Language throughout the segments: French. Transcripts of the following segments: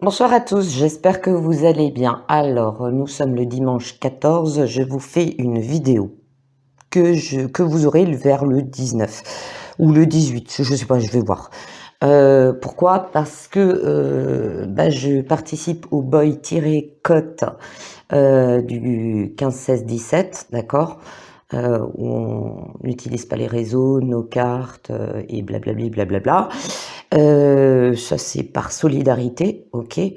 Bonsoir à tous, j'espère que vous allez bien. Alors, nous sommes le dimanche 14, je vous fais une vidéo que vous aurez vers le 19 ou le 18, je sais pas, je vais voir. Pourquoi? Parce que je participe au boy-cote du 15-16-17, d'accord? Où on n'utilise pas les réseaux, nos cartes et blablabli blablabla. Ça c'est par solidarité, ok. Et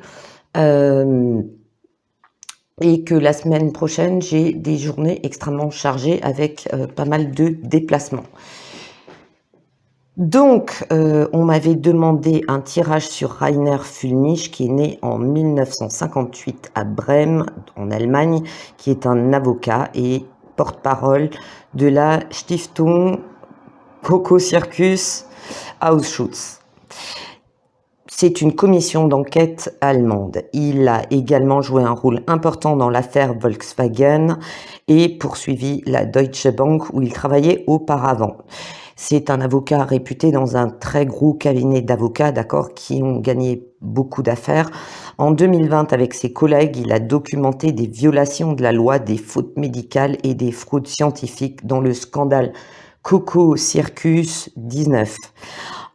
que la semaine prochaine, j'ai des journées extrêmement chargées avec pas mal de déplacements. Donc, on m'avait demandé un tirage sur Rainer Füllmich, qui est né en 1958 à Brême, en Allemagne, qui est un avocat et porte-parole de la Stiftung Coco Circus Auschwitz. C'est une commission d'enquête allemande. Il a également joué un rôle important dans l'affaire Volkswagen et poursuivi la Deutsche Bank où il travaillait auparavant. C'est un avocat réputé dans un très gros cabinet d'avocats, d'accord, qui ont gagné beaucoup d'affaires. En 2020, avec ses collègues, il a documenté des violations de la loi, des fautes médicales et des fraudes scientifiques dans le scandale Coco Circus 19.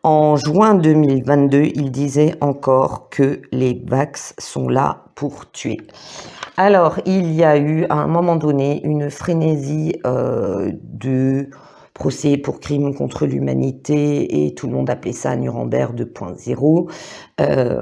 En juin 2022, il disait encore que les vax sont là pour tuer. Alors, il y a eu à un moment donné une frénésie de procès pour crimes contre l'humanité et tout le monde appelait ça Nuremberg 2.0.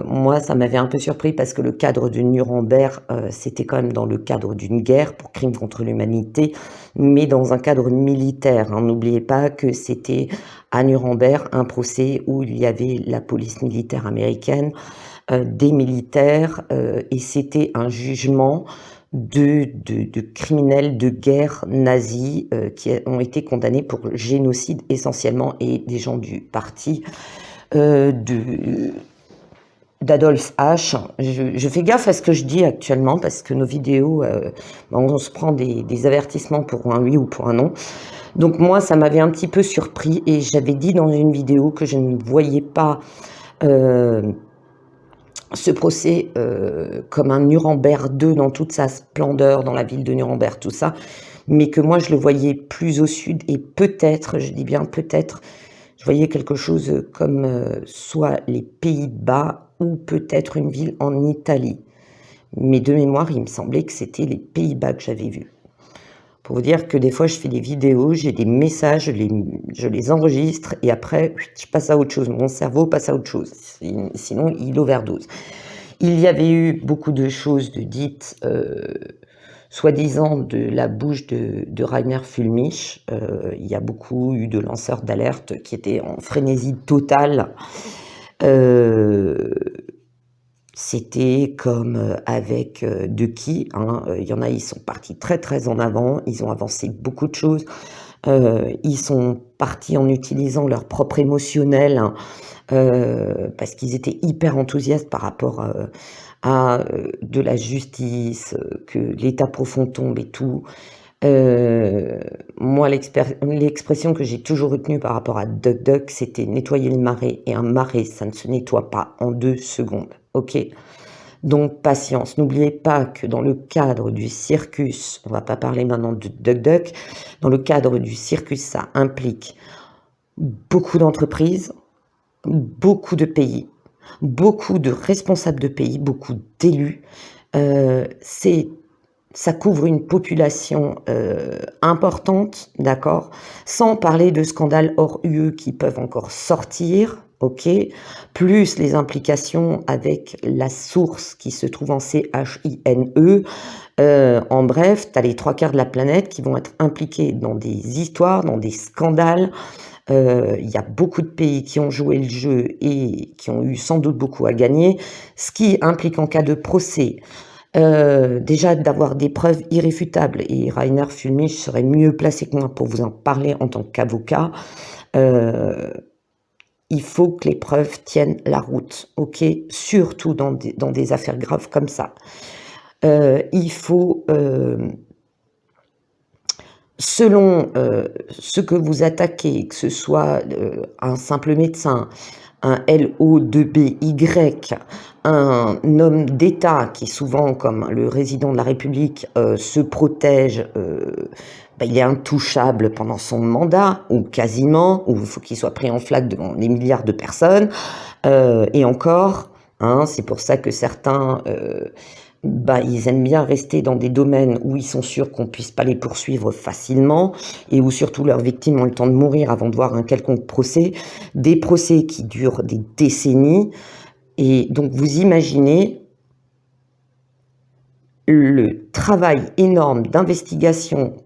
Moi, ça m'avait un peu surpris parce que le cadre de Nuremberg, c'était quand même dans le cadre d'une guerre pour crimes contre l'humanité, mais dans un cadre militaire. Hein. N'oubliez pas que c'était à Nuremberg un procès où il y avait la police militaire américaine, des militaires, et c'était un jugement de criminels de guerre nazis qui ont été condamnés pour génocide essentiellement et des gens du parti d'Adolf H. Je fais gaffe à ce que je dis actuellement parce que nos vidéos, on se prend des avertissements pour un oui ou pour un non. Donc moi, ça m'avait un petit peu surpris et j'avais dit dans une vidéo que je ne voyais pas ce procès comme un Nuremberg 2 dans toute sa splendeur, dans la ville de Nuremberg, tout ça, mais que moi je le voyais plus au sud et peut-être, je dis bien peut-être, je voyais quelque chose comme soit les Pays-Bas ou peut-être une ville en Italie. Mais de mémoire, il me semblait que c'était les Pays-Bas que j'avais vus. Pour vous dire que des fois, je fais des vidéos, j'ai des messages, je les enregistre et après, je passe à autre chose. Mon cerveau passe à autre chose. Sinon, il overdose. Il y avait eu beaucoup de choses dites, soi-disant, de la bouche de Rainer Füllmich. Il y a beaucoup eu de lanceurs d'alerte qui étaient en frénésie totale. C'était comme avec De Qui, hein. Il y en a, ils sont partis très très en avant, ils ont avancé beaucoup de choses, ils sont partis en utilisant leur propre émotionnel, hein, parce qu'ils étaient hyper enthousiastes par rapport à de la justice, que l'État profond tombe et tout. Moi, l'expression que j'ai toujours retenue par rapport à Duck Duck, c'était nettoyer le marais. Et un marais, ça ne se nettoie pas en 2 secondes. Ok? Donc, patience. N'oubliez pas que dans le cadre du circus, on va pas parler maintenant de Duck Duck, dans le cadre du circus, ça implique beaucoup d'entreprises, beaucoup de pays, beaucoup de responsables de pays, beaucoup d'élus. Ça couvre une population importante, d'accord, sans parler de scandales hors UE qui peuvent encore sortir, ok, plus les implications avec la source qui se trouve en CHINE. En bref, tu as les 3/4 de la planète qui vont être impliqués dans des histoires, dans des scandales. Il y a beaucoup de pays qui ont joué le jeu et qui ont eu sans doute beaucoup à gagner, ce qui implique en cas de procès, déjà d'avoir des preuves irréfutables, et Rainer Füllmich serait mieux placé que moi pour vous en parler en tant qu'avocat. Il faut que les preuves tiennent la route, ok, surtout dans des affaires graves comme ça. Il faut, selon ce que vous attaquez, que ce soit un simple médecin, un LO2BY, un homme d'État qui souvent, comme le résident de la République, se protège, il est intouchable pendant son mandat, ou quasiment, ou il faut qu'il soit pris en flaque devant des milliards de personnes, et encore, hein, c'est pour ça que certains... ils aiment bien rester dans des domaines où ils sont sûrs qu'on ne puisse pas les poursuivre facilement et où surtout leurs victimes ont le temps de mourir avant de voir un quelconque procès, des procès qui durent des décennies. Et donc vous imaginez le travail énorme d'investigation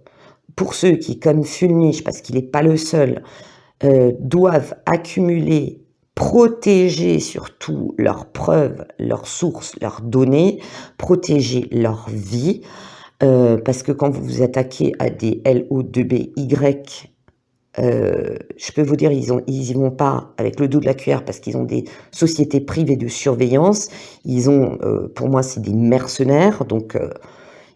pour ceux qui, comme Fulmich, parce qu'il n'est pas le seul, doivent accumuler, protéger surtout leurs preuves, leurs sources, leurs données, protéger leur vie, parce que quand vous vous attaquez à des LO2BY, je peux vous dire, ils y vont pas avec le dos de la cuillère parce qu'ils ont des sociétés privées de surveillance. Ils ont, pour moi, c'est des mercenaires, donc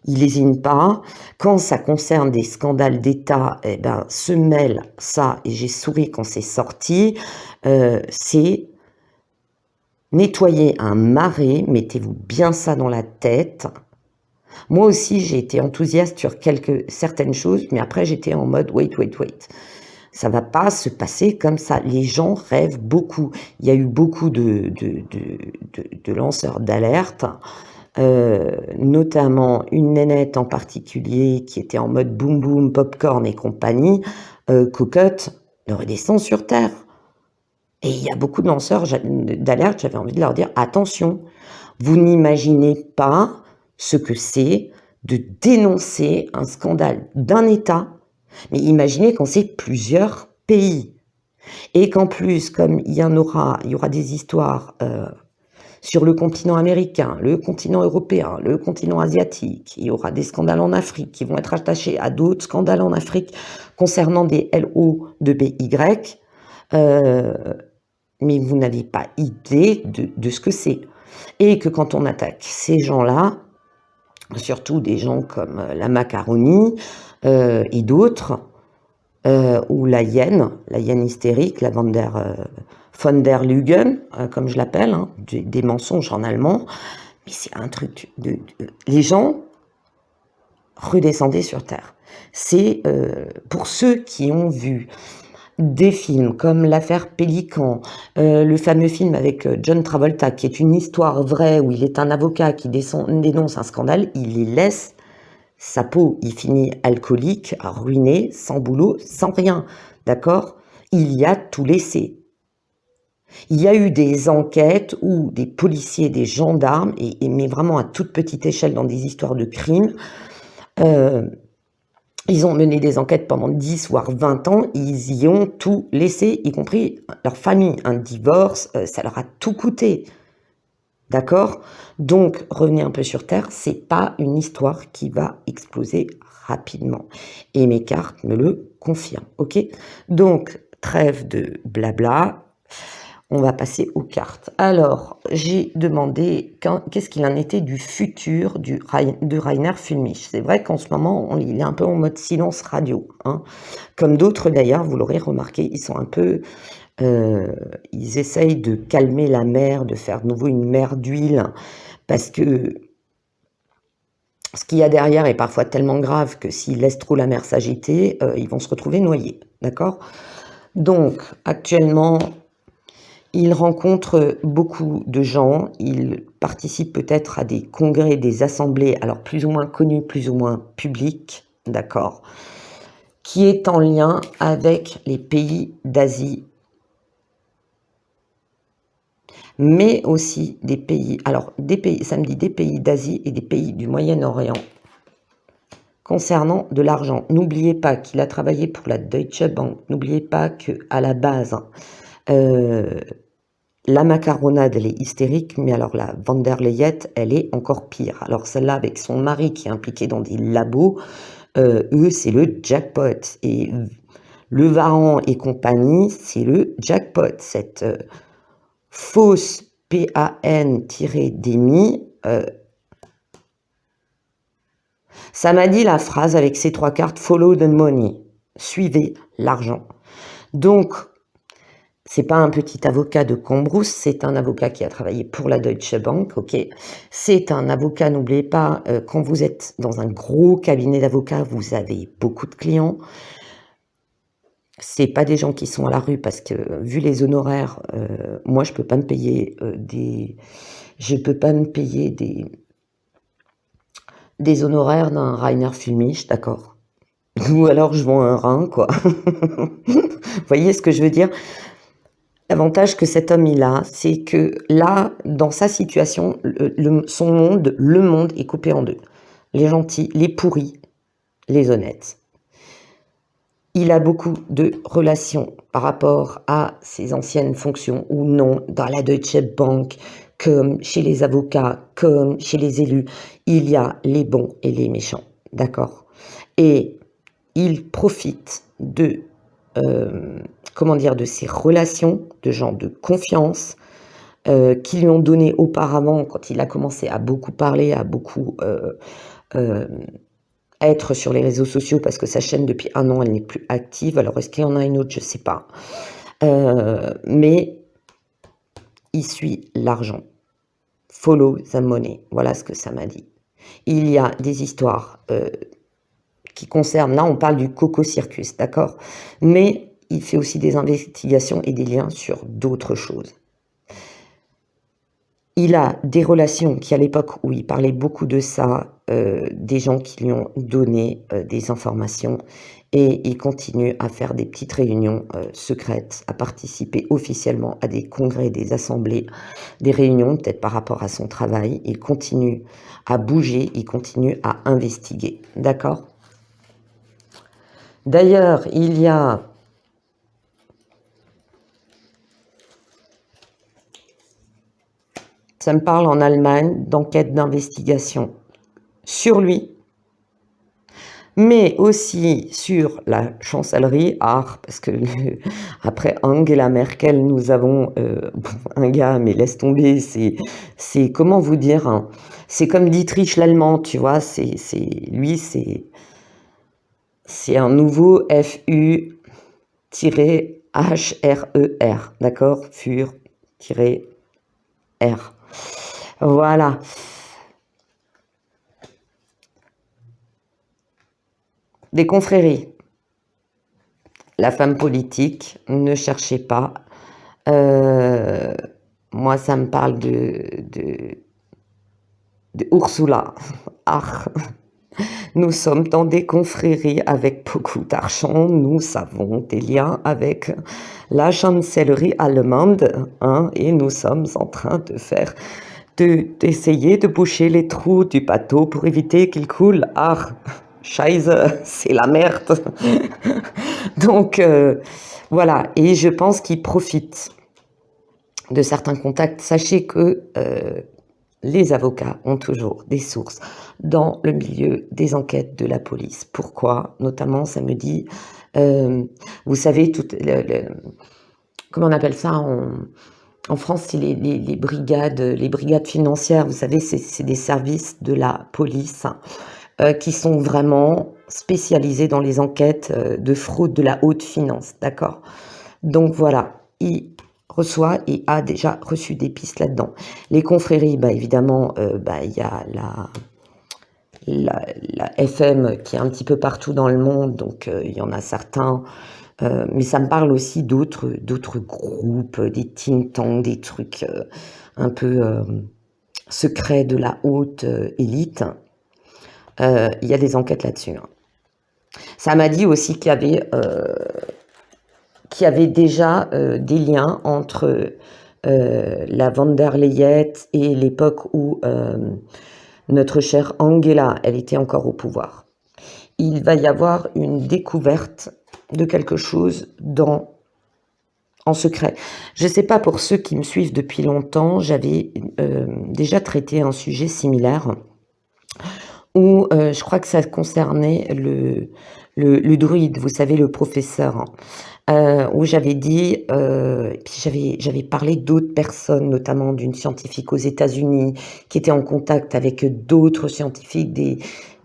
ils lésinent pas. Quand ça concerne des scandales d'État, se mêle ça, et j'ai souri quand c'est sorti, c'est nettoyer un marais, mettez-vous bien ça dans la tête. Moi aussi, j'ai été enthousiaste sur certaines choses, mais après, j'étais en mode wait. Ça va pas se passer comme ça. Les gens rêvent beaucoup. Il y a eu beaucoup de lanceurs d'alerte, notamment une nénette en particulier qui était en mode boum boum, popcorn et compagnie, cocotte, de redescendre sur Terre. Et il y a beaucoup de lanceurs d'alerte, j'avais envie de leur dire, attention, vous n'imaginez pas ce que c'est de dénoncer un scandale d'un État, mais imaginez quand c'est plusieurs pays. Et qu'en plus, comme il y aura des histoires sur le continent américain, le continent européen, le continent asiatique, il y aura des scandales en Afrique qui vont être attachés à d'autres scandales en Afrique concernant des LO2BY, mais vous n'avez pas idée de ce que c'est. Et que quand on attaque ces gens-là, surtout des gens comme la Macaroni et d'autres, ou la hyène hystérique, la von der Lügen, comme je l'appelle, hein, des mensonges en allemand, mais c'est un truc les gens, redescendez sur Terre. C'est pour ceux qui ont vu des films comme l'affaire Pélican, le fameux film avec John Travolta, qui est une histoire vraie où il est un avocat qui dénonce un scandale, il les laisse sa peau, il finit alcoolique, ruiné, sans boulot, sans rien, d'accord? Il y a tout laissé. Il y a eu des enquêtes où des policiers, des gendarmes, mais vraiment à toute petite échelle dans des histoires de crimes, ils ont mené des enquêtes pendant 10 voire 20 ans, ils y ont tout laissé, y compris leur famille. Un divorce, ça leur a tout coûté. D'accord? Donc, revenez un peu sur Terre, c'est pas une histoire qui va exploser rapidement. Et mes cartes me le confirment, ok? Donc, trêve de blabla, on va passer aux cartes. Alors, j'ai demandé qu'est-ce qu'il en était du futur de Rainer Fulmich. C'est vrai qu'en ce moment, il est un peu en mode silence radio, hein. Comme d'autres d'ailleurs, vous l'aurez remarqué, ils sont un peu... ils essayent de calmer la mer, de faire de nouveau une mer d'huile, parce que ce qu'il y a derrière est parfois tellement grave que s'ils laissent trop la mer s'agiter, ils vont se retrouver noyés, d'accord? Donc, actuellement, il rencontre beaucoup de gens, il participe peut-être à des congrès, des assemblées, alors plus ou moins connus, plus ou moins publics, d'accord, qui est en lien avec les pays d'Asie, mais aussi des pays, ça me dit des pays d'Asie et des pays du Moyen-Orient, concernant de l'argent. N'oubliez pas qu'il a travaillé pour la Deutsche Bank, n'oubliez pas qu'à la base, la macaronade, elle est hystérique, mais alors la von der Leyen, elle est encore pire. Alors celle-là, avec son mari qui est impliqué dans des labos, eux, c'est le jackpot. Et le Varan et compagnie, c'est le jackpot. Cette fausse PAN-DEMI, ça m'a dit la phrase avec ces 3 cartes, follow the money, suivez l'argent. Donc, C'est pas un petit avocat de Cambrousse, c'est un avocat qui a travaillé pour la Deutsche Bank, ok. C'est un avocat, n'oubliez pas, quand vous êtes dans un gros cabinet d'avocats, vous avez beaucoup de clients. C'est pas des gens qui sont à la rue parce que, vu les honoraires, moi je peux pas me payer des honoraires d'un Rainer Fulmich, d'accord. Ou alors je vends un rein, quoi. Vous voyez ce que je veux dire? L'avantage que cet homme il a, c'est que là, dans sa situation, son monde, le monde est coupé en deux. Les gentils, les pourris, les honnêtes. Il a beaucoup de relations par rapport à ses anciennes fonctions ou non dans la Deutsche Bank, comme chez les avocats, comme chez les élus. Il y a les bons et les méchants, d'accord? Et il profite de de ses relations, de gens de confiance, qui lui ont donné auparavant, quand il a commencé à beaucoup parler, à beaucoup être sur les réseaux sociaux, parce que sa chaîne, depuis 1 an, elle n'est plus active. Alors, est-ce qu'il y en a une autre? Je ne sais pas. Mais il suit l'argent. Follow the money. Voilà ce que ça m'a dit. Il y a des histoires qui concernent, là on parle du Coco Circus, d'accord, mais il fait aussi des investigations et des liens sur d'autres choses. Il a des relations qui, à l'époque où il parlait beaucoup de ça, des gens qui lui ont donné des informations, et il continue à faire des petites réunions secrètes, à participer officiellement à des congrès, des assemblées, des réunions, peut-être par rapport à son travail. Il continue à bouger, il continue à investiguer, d'accord? D'ailleurs, il y a ça me parle en Allemagne d'enquête d'investigation sur lui, mais aussi sur la chancellerie, parce que après Angela Merkel, nous avons un gars, mais laisse tomber, c'est comment vous dire, hein, c'est comme Dietrich l'Allemand, tu vois, lui, c'est un nouveau FU-HRER, d'accord, FUR-R. Voilà. Des confréries. La femme politique, ne cherchez pas. Moi, ça me parle de Ursula. Ah. Nous sommes dans des confréries avec beaucoup d'argent. Nous avons des liens avec la chancellerie allemande, hein, et nous sommes en train d'essayer de boucher les trous du bateau pour éviter qu'il coule. Ah, Scheiße, c'est la merde. Donc, voilà. Et je pense qu'il profite de certains contacts. Sachez que les avocats ont toujours des sources dans le milieu des enquêtes de la police. Pourquoi? Notamment, ça me dit, vous savez, comment on appelle ça en France, c'est les brigades financières. Vous savez, c'est des services de la police qui sont vraiment spécialisés dans les enquêtes de fraude de la haute finance, d'accord? Donc voilà, il reçoit et a déjà reçu des pistes là-dedans. Les confréries, bah évidemment, il y a la FM qui est un petit peu partout dans le monde, donc il y en a certains, mais ça me parle aussi d'autres groupes, des think tanks, des trucs un peu secrets de la haute élite. Il y a des enquêtes là-dessus. Hein. Ça m'a dit aussi qu'il y avait déjà des liens entre la von der Leyen et l'époque où notre chère Angela, elle était encore au pouvoir. Il va y avoir une découverte de quelque chose en secret. Je ne sais pas, pour ceux qui me suivent depuis longtemps, j'avais déjà traité un sujet similaire où je crois que ça concernait le druide, vous savez, le professeur, où j'avais dit, puis j'avais parlé d'autres personnes, notamment d'une scientifique aux États-Unis qui était en contact avec d'autres scientifiques,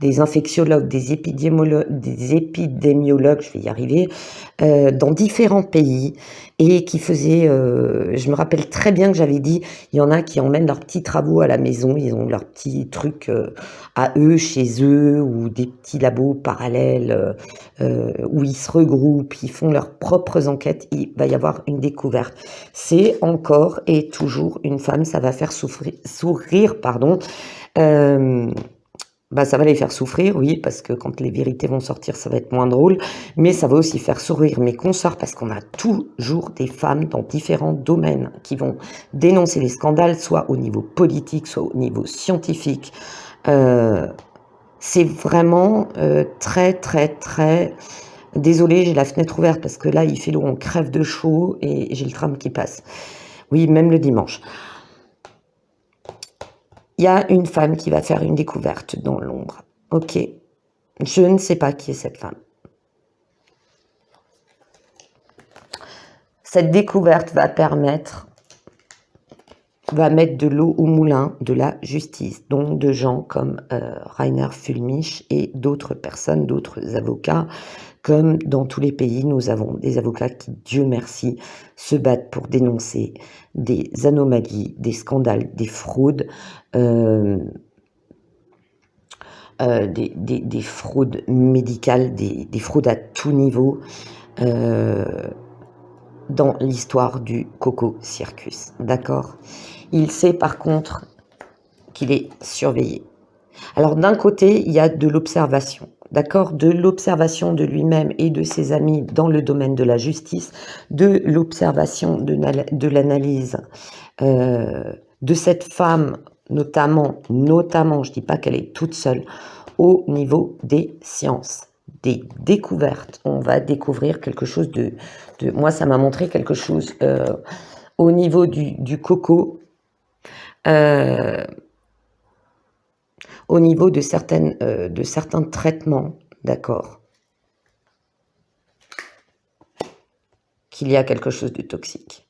des infectiologues, des épidémiologues, je vais y arriver, dans différents pays et qui faisaient, je me rappelle très bien que j'avais dit, il y en a qui emmènent leurs petits travaux à la maison, ils ont leurs petits trucs à eux, chez eux, ou des petits labos parallèles où ils se regroupent, ils font leurs propres enquêtes, il va y avoir une découverte. C'est encore et toujours une femme, ça va faire sourire, pardon. Ça va les faire souffrir, oui, parce que quand les vérités vont sortir, ça va être moins drôle, mais ça va aussi faire sourire mes consorts, parce qu'on a toujours des femmes dans différents domaines qui vont dénoncer les scandales, soit au niveau politique, soit au niveau scientifique. C'est vraiment très, très, très... Désolée, j'ai la fenêtre ouverte, parce que là, il fait l'eau, on crève de chaud, et j'ai le tram qui passe. Oui, même le dimanche. Il y a une femme qui va faire une découverte dans l'ombre. Ok, je ne sais pas qui est cette femme. Cette découverte va mettre de l'eau au moulin de la justice, donc de gens comme Rainer Füllmich et d'autres personnes, d'autres avocats. Comme dans tous les pays, nous avons des avocats qui, Dieu merci, se battent pour dénoncer des anomalies, des scandales, des fraudes, des fraudes médicales, des fraudes à tout niveau dans l'histoire du Coco Circus. D'accord ? Il sait par contre qu'il est surveillé. Alors d'un côté, il y a de l'observation. D'accord, de l'observation de lui-même et de ses amis dans le domaine de la justice, de l'observation de l'analyse de cette femme, notamment, je dis pas qu'elle est toute seule, au niveau des sciences, des découvertes. On va découvrir quelque chose moi, ça m'a montré quelque chose au niveau du coco, au niveau de certains traitements, d'accord, qu'il y a quelque chose de toxique.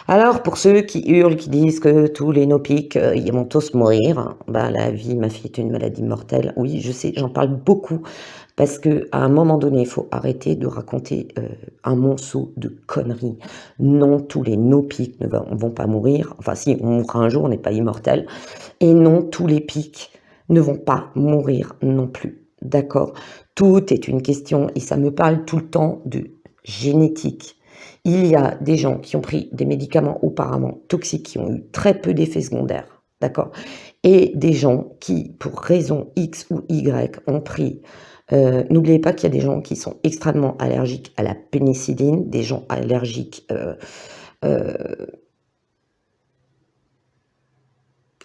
Alors, pour ceux qui hurlent, qui disent que tous les no-pics, ils vont tous mourir, la vie, ma fille, est une maladie mortelle. Oui, je sais, j'en parle beaucoup, parce qu'à un moment donné, il faut arrêter de raconter un monceau de conneries. Non, tous les no-pics ne vont pas mourir. Enfin, si, on mourra un jour, on n'est pas immortel. Et non, tous les pics ne vont pas mourir non plus. D'accord ? Tout est une question, et ça me parle tout le temps de génétique. Il y a des gens qui ont pris des médicaments auparavant toxiques, qui ont eu très peu d'effets secondaires, d'accord ? Et des gens qui, pour raison X ou Y, ont pris... N'oubliez pas qu'il y a des gens qui sont extrêmement allergiques à la pénicilline, des gens allergiques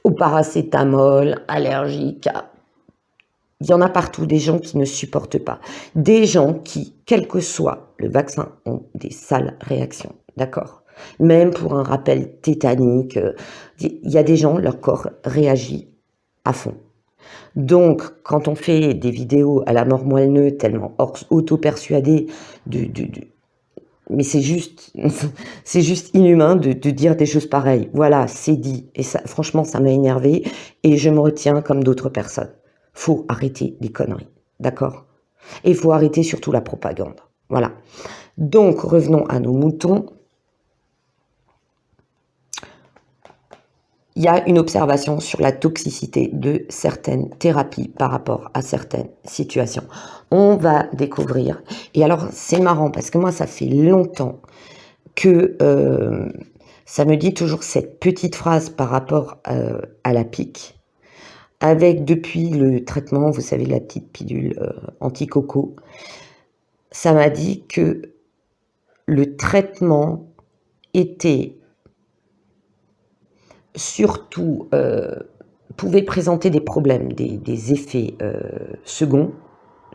au paracétamol, allergiques à... Il y en a partout, des gens qui ne supportent pas. Des gens qui, quel que soit le vaccin, ont des sales réactions, d'accord ? Même pour un rappel tétanique, il y a des gens, leur corps réagit à fond. Donc, quand on fait des vidéos à la mort moelleux, tellement auto-persuadés mais c'est juste inhumain de dire des choses pareilles. Voilà, c'est dit. Et ça, franchement, ça m'a énervé et je me retiens comme d'autres personnes. Faut arrêter les conneries, d'accord ? Et il faut arrêter surtout la propagande. Voilà. Donc, revenons à nos moutons. Il y a une observation sur la toxicité de certaines thérapies par rapport à certaines situations. On va découvrir. Et alors, c'est marrant parce que moi, ça fait longtemps que ça me dit toujours cette petite phrase par rapport à la pique. Avec, depuis le traitement, vous savez, la petite pilule anti-coco, ça m'a dit que le traitement était surtout, pouvait présenter des problèmes, des effets seconds,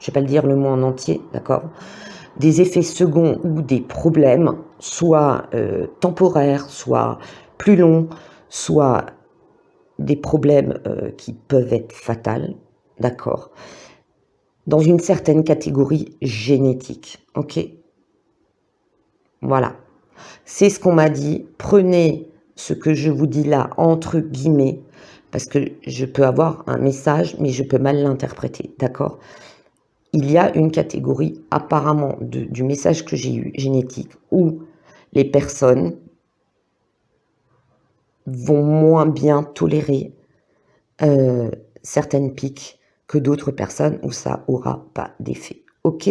je ne vais pas le dire le mot en entier, d'accord, des effets seconds ou des problèmes, soit temporaires, soit plus longs, soit des problèmes qui peuvent être fatals, d'accord, dans une certaine catégorie génétique, ok ? Voilà. C'est ce qu'on m'a dit. Prenez ce que je vous dis là, entre guillemets, parce que je peux avoir un message, mais je peux mal l'interpréter, d'accord? Il y a une catégorie apparemment du message que j'ai eu, génétique, où les personnes vont moins bien tolérer certaines piques que d'autres personnes où ça aura pas d'effet. Ok,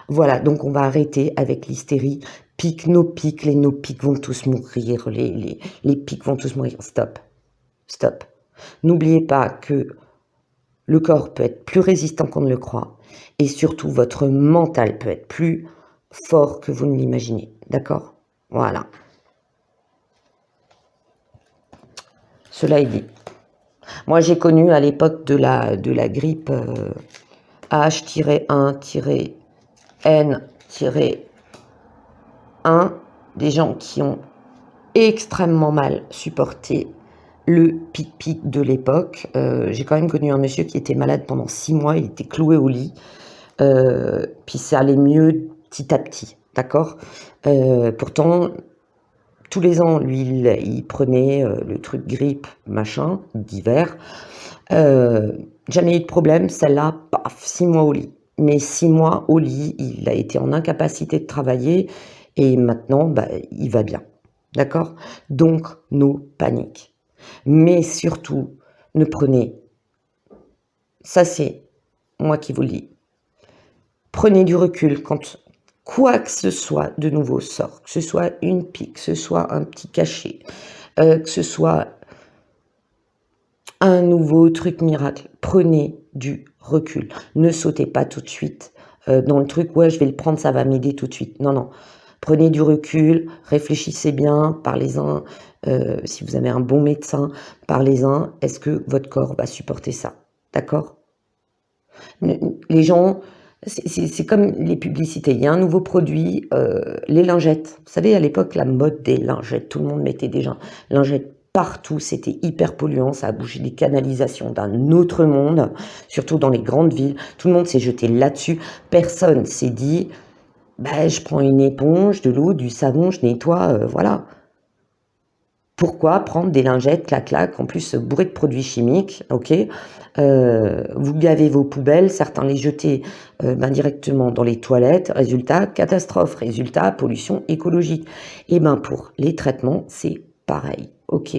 voilà, donc on va arrêter avec l'hystérie. Pique, nos piques, les nos piques vont tous mourir, les piques vont tous mourir. Stop, stop. N'oubliez pas que le corps peut être plus résistant qu'on ne le croit, et surtout votre mental peut être plus fort que vous ne l'imaginez, d'accord? Voilà. Cela est dit. Moi, j'ai connu à l'époque de la grippe H-N-1 des gens qui ont extrêmement mal supporté le pic-pic de l'époque. J'ai quand même connu un monsieur qui était malade pendant 6 mois, il était cloué au lit, puis ça allait mieux petit à petit, d'accord? Pourtant, tous les ans, lui, il prenait le truc grippe, machin, d'hiver. Jamais eu de problème, celle-là, paf, 6 mois au lit. Mais 6 mois au lit, il a été en incapacité de travailler et maintenant, il va bien. D'accord? Donc, no panique. Mais surtout, ne prenez, ça c'est moi qui vous le dis, prenez du recul quand quoi que ce soit de nouveau sort, que ce soit une pique, que ce soit un petit cachet, que ce soit un nouveau truc miracle, prenez du recul. Ne sautez pas tout de suite dans le truc, ouais, je vais le prendre, ça va m'aider tout de suite. Non, non. Prenez du recul, réfléchissez bien, parlez-en. Si vous avez un bon médecin, parlez-en. Est-ce que votre corps va supporter ça? D'accord? Les gens, c'est comme les publicités. Il y a un nouveau produit, les lingettes. Vous savez, à l'époque, la mode des lingettes. Tout le monde mettait des lingettes partout. C'était hyper polluant. Ça a bougé des canalisations d'un autre monde, surtout dans les grandes villes. Tout le monde s'est jeté là-dessus. Personne s'est dit, je prends une éponge, de l'eau, du savon, je nettoie, voilà. Pourquoi prendre des lingettes, clac-clac, en plus bourrées de produits chimiques, ok? Vous gavez vos poubelles, certains les jetaient directement dans les toilettes, résultat, catastrophe, résultat, pollution écologique. Et pour les traitements, c'est pareil, ok?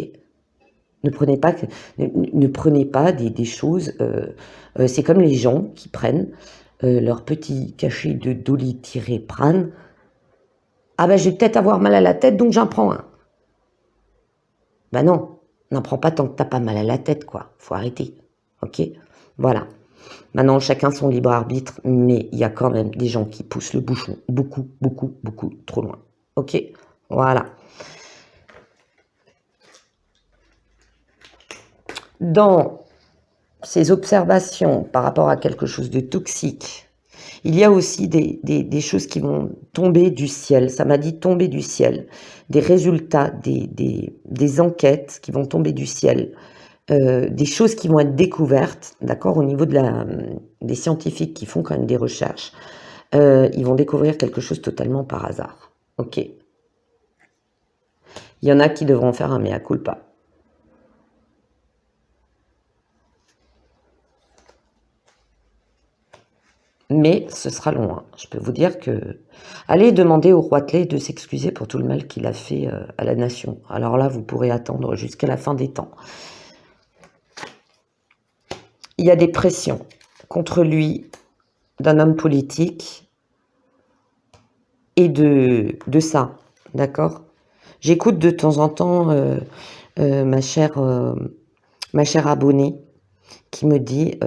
Ne prenez pas des choses, c'est comme les gens qui prennent leur petit cachet de doliprane. Ah je vais peut-être avoir mal à la tête, donc j'en prends un. Non, n'en prends pas tant que t'as pas mal à la tête, quoi. Faut arrêter, ok? Voilà. Maintenant, chacun son libre arbitre, mais il y a quand même des gens qui poussent le bouchon beaucoup, beaucoup, beaucoup trop loin. Ok? Voilà. Dans ces observations par rapport à quelque chose de toxique, il y a aussi des choses qui vont tomber du ciel. Ça m'a dit tomber du ciel. Des résultats, des enquêtes qui vont tomber du ciel. Des choses qui vont être découvertes, d'accord, au niveau des scientifiques qui font quand même des recherches. Ils vont découvrir quelque chose totalement par hasard. Ok. Il y en a qui devront faire un mea culpa. Mais ce sera long. Hein. Je peux vous dire que... Allez demander au roi Tlé de s'excuser pour tout le mal qu'il a fait à la nation. Alors là, vous pourrez attendre jusqu'à la fin des temps. Il y a des pressions contre lui d'un homme politique et de ça, d'accord? J'écoute de temps en temps ma chère abonnée qui me dit...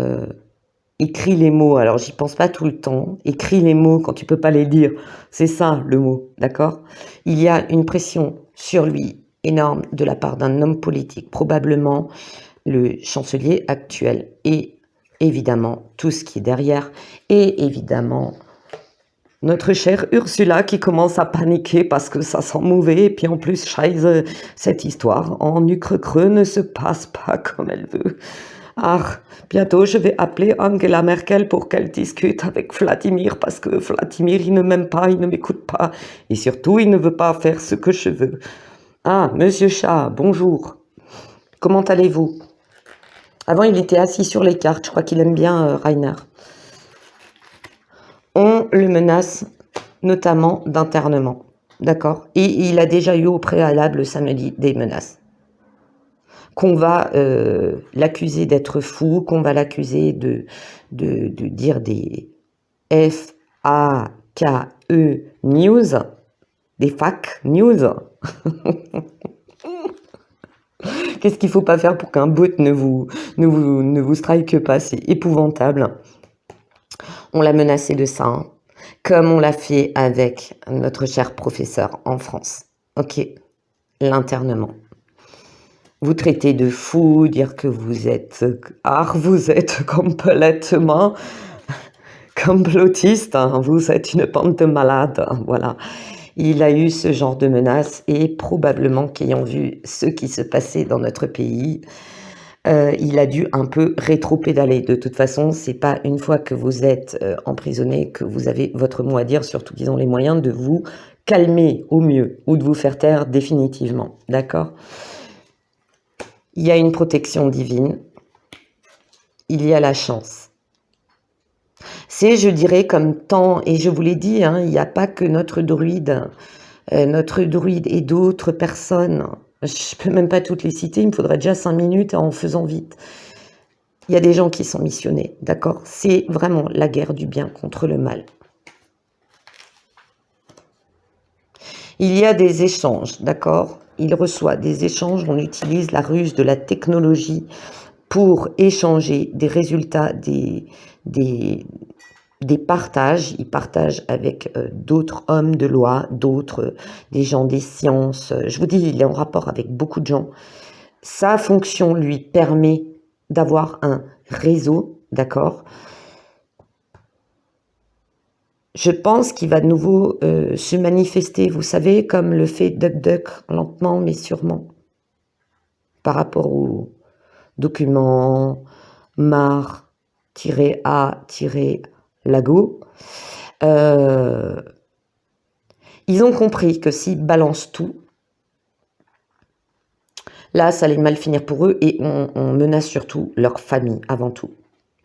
écris les mots, alors j'y pense pas tout le temps, écris les mots quand tu peux pas les dire, c'est ça le mot, d'accord? Il y a une pression sur lui énorme de la part d'un homme politique, probablement le chancelier actuel, et évidemment tout ce qui est derrière, et évidemment notre chère Ursula qui commence à paniquer parce que ça sent mauvais, et puis en plus, Scheiße, cette histoire en Ukraine ne se passe pas comme elle veut. Ah, bientôt je vais appeler Angela Merkel pour qu'elle discute avec Vladimir parce que Vladimir il ne m'aime pas, il ne m'écoute pas et surtout il ne veut pas faire ce que je veux. Ah, Monsieur Chat, bonjour. Comment allez-vous? Avant, il était assis sur les cartes. Je crois qu'il aime bien Rainer. On le menace notamment d'internement. D'accord? Et il a déjà eu au préalable samedi des menaces. Qu'on va l'accuser d'être fou, qu'on va l'accuser de dire des F-A-K-E news, des fake news. Qu'est-ce qu'il ne faut pas faire pour qu'un bot ne vous strike pas? C'est épouvantable. On l'a menacé de ça, hein, comme on l'a fait avec notre cher professeur en France. Ok, l'internement. Vous traitez de fou, dire que vous êtes complètement complotiste, hein, vous êtes une bande de malades, hein, voilà. Il a eu ce genre de menaces et probablement qu'ayant vu ce qui se passait dans notre pays, il a dû un peu rétro-pédaler. De toute façon, c'est pas une fois que vous êtes emprisonné que vous avez votre mot à dire, surtout qu'ils ont les moyens de vous calmer au mieux ou de vous faire taire définitivement, d'accord? Il y a une protection divine, il y a la chance. C'est, je dirais, comme tant, et je vous l'ai dit, hein, il n'y a pas que notre druide et d'autres personnes. Je ne peux même pas toutes les citer, il me faudrait déjà 5 minutes en faisant vite. Il y a des gens qui sont missionnés, d'accord? C'est vraiment la guerre du bien contre le mal. Il y a des échanges, d'accord? Il reçoit des échanges, on utilise la ruse de la technologie pour échanger des résultats, des partages. Il partage avec d'autres hommes de loi, des gens des sciences. Je vous dis, il est en rapport avec beaucoup de gens. Sa fonction lui permet d'avoir un réseau, d'accord? Je pense qu'il va de nouveau se manifester, vous savez, comme le fait DuckDuck, lentement mais sûrement, par rapport aux documents mar-a-lago. Ils ont compris que s'ils balancent tout, là, ça allait mal finir pour eux et on menace surtout leur famille avant tout.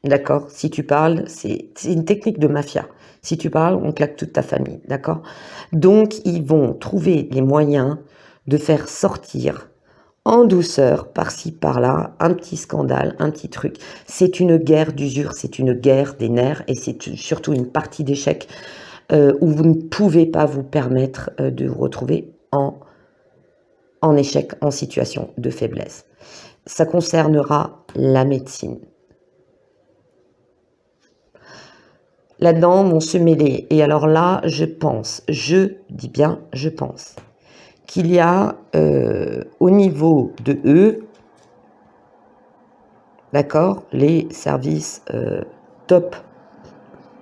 D'accord? Si tu parles, c'est une technique de mafia. Si tu parles, on claque toute ta famille. D'accord? Donc, ils vont trouver les moyens de faire sortir en douceur, par-ci, par-là, un petit scandale, un petit truc. C'est une guerre d'usure, c'est une guerre des nerfs et c'est surtout une partie d'échec où vous ne pouvez pas vous permettre de vous retrouver en échec, en situation de faiblesse. Ça concernera la médecine. Là-dedans vont se mêler. Et alors là, je dis bien je pense, qu'il y a au niveau de eux, d'accord, les services top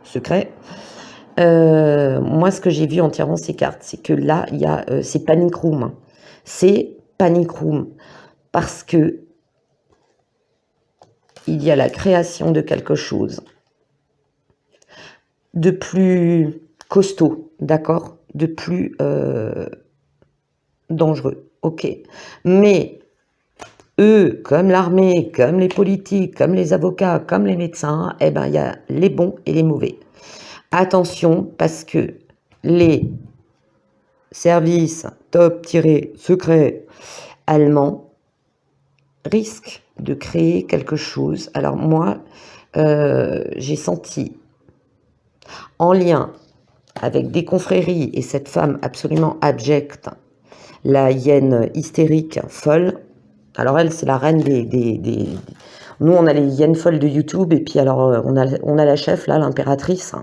secrets. Moi, ce que j'ai vu en tirant ces cartes, c'est que là, il y a c'est Panic Room. Hein. C'est Panic Room parce que il y a la création de quelque chose de plus costaud, d'accord, de plus dangereux, ok. Mais eux, comme l'armée, comme les politiques, comme les avocats, comme les médecins, eh ben, il y a les bons et les mauvais. Attention, parce que les services top-secrets allemands risquent de créer quelque chose. Alors moi, j'ai senti, en lien avec des confréries et cette femme absolument abjecte, la hyène hystérique folle. Alors elle, c'est la reine des... Nous, on a les hyènes folles de YouTube et puis alors on a la chef, là, l'impératrice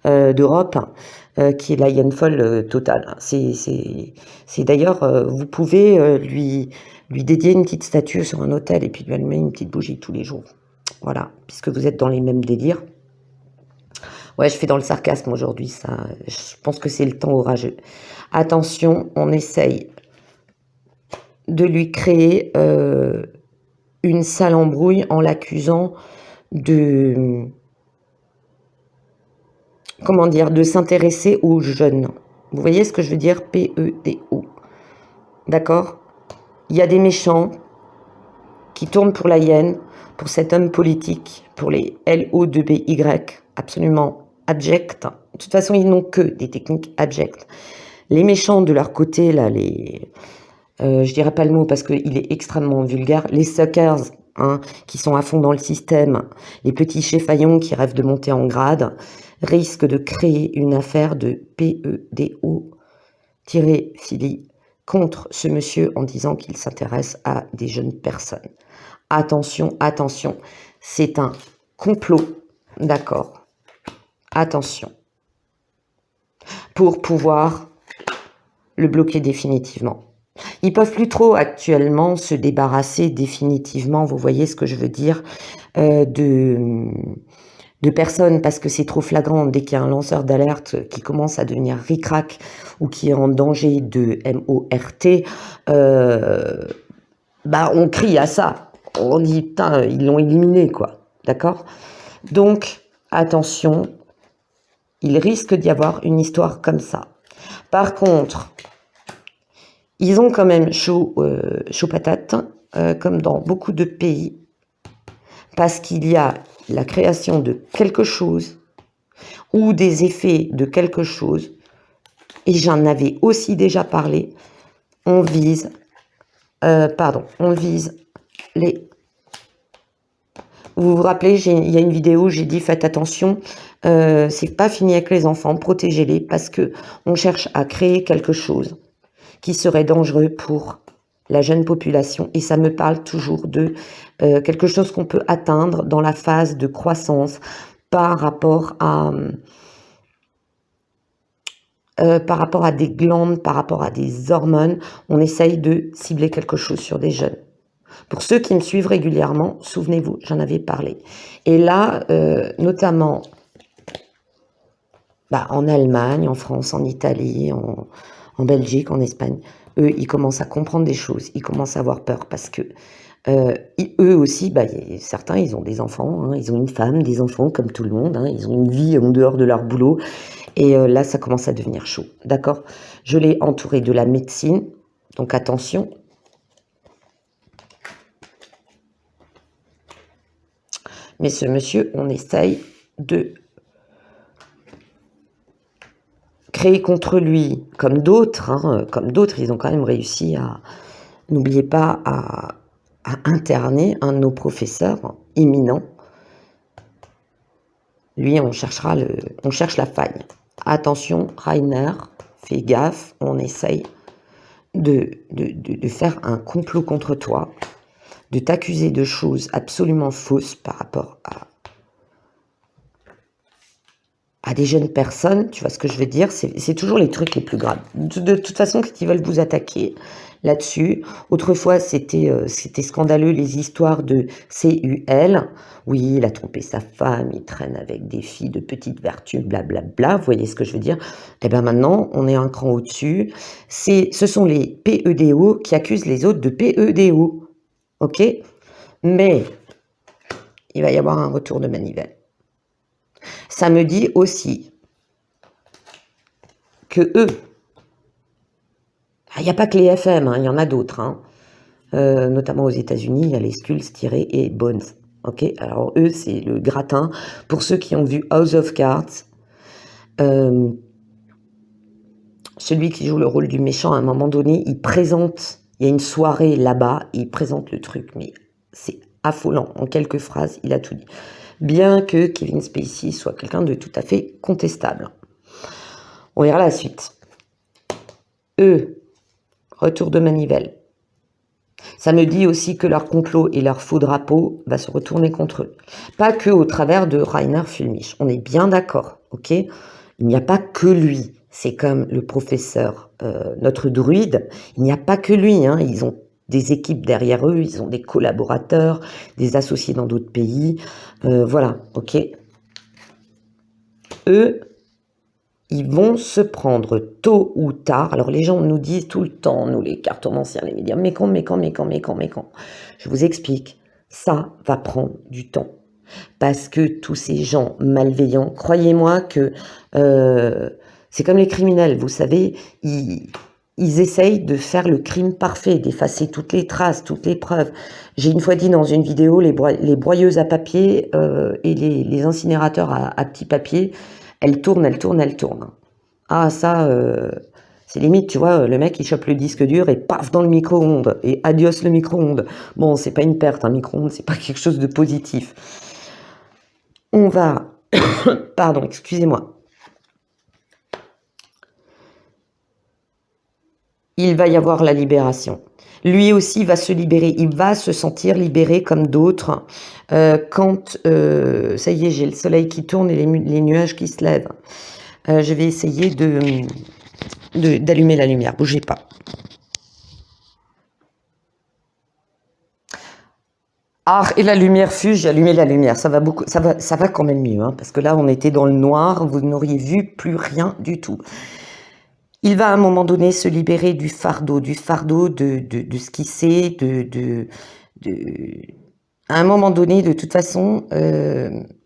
d'Europe, qui est la hyène folle totale. C'est d'ailleurs, vous pouvez lui dédier une petite statue sur un autel et puis lui allumer une petite bougie tous les jours. Voilà, puisque vous êtes dans les mêmes délires. Ouais, je fais dans le sarcasme aujourd'hui, ça. Je pense que c'est le temps orageux. Attention, on essaye de lui créer une sale embrouille en l'accusant de... Comment dire? De s'intéresser aux jeunes. Vous voyez ce que je veux dire? P-E-D-O. D'accord? Il y a des méchants qui tourne pour la hyène, pour cet homme politique, pour les LO2BY, absolument abjects. De toute façon, ils n'ont que des techniques abjectes. Les méchants de leur côté, là, je dirais pas le mot parce qu'il est extrêmement vulgaire, les suckers, hein, qui sont à fond dans le système, les petits chefaillons qui rêvent de monter en grade, risquent de créer une affaire de PEDO-Philly contre ce monsieur en disant qu'il s'intéresse à des jeunes personnes. Attention, attention, c'est un complot, d'accord? Attention. Pour pouvoir le bloquer définitivement. Ils peuvent plus trop actuellement se débarrasser définitivement, vous voyez ce que je veux dire, de personnes parce que c'est trop flagrant. Dès qu'il y a un lanceur d'alerte qui commence à devenir ric-rac ou qui est en danger de MORT, on crie à ça. On dit, putain, ils l'ont éliminé, quoi. D'accord? Donc, attention, il risque d'y avoir une histoire comme ça. Par contre, ils ont quand même chaud patate, comme dans beaucoup de pays, parce qu'il y a la création de quelque chose ou des effets de quelque chose, et j'en avais aussi déjà parlé, on vise les... Vous vous rappelez, il y a une vidéo où j'ai dit faites attention, c'est pas fini avec les enfants, protégez-les parce que on cherche à créer quelque chose qui serait dangereux pour la jeune population et ça me parle toujours de quelque chose qu'on peut atteindre dans la phase de croissance par rapport à des glandes, par rapport à des hormones, on essaye de cibler quelque chose sur des jeunes. Pour ceux qui me suivent régulièrement, souvenez-vous, j'en avais parlé. Et là, notamment en Allemagne, en France, en Italie, en Belgique, en Espagne, eux, ils commencent à comprendre des choses, ils commencent à avoir peur parce que eux aussi, certains, ils ont des enfants, hein, ils ont une femme, des enfants comme tout le monde, hein, ils ont une vie en dehors de leur boulot. Et là, ça commence à devenir chaud, d'accord? Je l'ai entouré de la médecine, donc attention. Mais ce monsieur, on essaye de créer contre lui, comme d'autres, ils ont quand même réussi à, n'oubliez pas, à interner un de nos professeurs imminents. Lui, on cherche la faille. Attention, Rainer, fais gaffe, on essaye de faire un complot contre toi, de t'accuser de choses absolument fausses par rapport à des jeunes personnes, tu vois ce que je veux dire, c'est toujours les trucs les plus graves. De toute façon, ils veulent vous attaquer là-dessus. Autrefois, c'était scandaleux, les histoires de CUL. Oui, il a trompé sa femme, il traîne avec des filles de petites vertus, blablabla, vous voyez ce que je veux dire? Eh bien maintenant, on est un cran au-dessus. Ce sont les PEDO qui accusent les autres de PEDO. Ok? Mais il va y avoir un retour de manivelle. Ça me dit aussi que eux, il n'y a pas que les FM, il y en a d'autres, notamment aux États-Unis, il y a les Skulls et Bones. Ok, alors eux, c'est le gratin. Pour ceux qui ont vu House of Cards, celui qui joue le rôle du méchant, à un moment donné, il y a une soirée là-bas, il présente le truc, mais c'est affolant. En quelques phrases, il a tout dit. Bien que Kevin Spacey soit quelqu'un de tout à fait contestable. On verra la suite. Eux, retour de manivelle. Ça me dit aussi que leur complot et leur faux drapeau va se retourner contre eux. Pas que au travers de Rainer Fulmich. On est bien d'accord, ok? Il n'y a pas que lui. C'est comme le professeur, notre druide. Il n'y a pas que lui, Ils ont des équipes derrière eux, ils ont des collaborateurs, des associés dans d'autres pays. Voilà, ok. Eux, ils vont se prendre tôt ou tard. Alors les gens nous disent tout le temps, nous les cartomanciens, les médias, mais quand. Je vous explique, ça va prendre du temps. Parce que tous ces gens malveillants, croyez-moi que c'est comme les criminels, vous savez, ils essayent de faire le crime parfait, d'effacer toutes les traces, toutes les preuves. J'ai une fois dit dans une vidéo, les broyeuses à papier et les incinérateurs à petit papier, elles tournent, elles tournent, elles tournent. Ah ça, c'est limite, tu vois, le mec il chope le disque dur et paf dans le micro-ondes, et adios le micro-ondes. Bon, c'est pas une perte, un micro-ondes, c'est pas quelque chose de positif. On va, pardon, excusez-moi. Il va y avoir la libération. Lui aussi va se libérer, il va se sentir libéré comme d'autres quand, ça y est, j'ai le soleil qui tourne et les nuages qui se lèvent. Je vais essayer d'allumer la lumière, bougez pas. Ah, et la lumière fut, j'ai allumé la lumière, ça va quand même mieux, hein, parce que là on était dans le noir, vous n'auriez vu plus rien du tout. Il va à un moment donné se libérer du fardeau de ce qu'il sait, à un moment donné, de toute façon,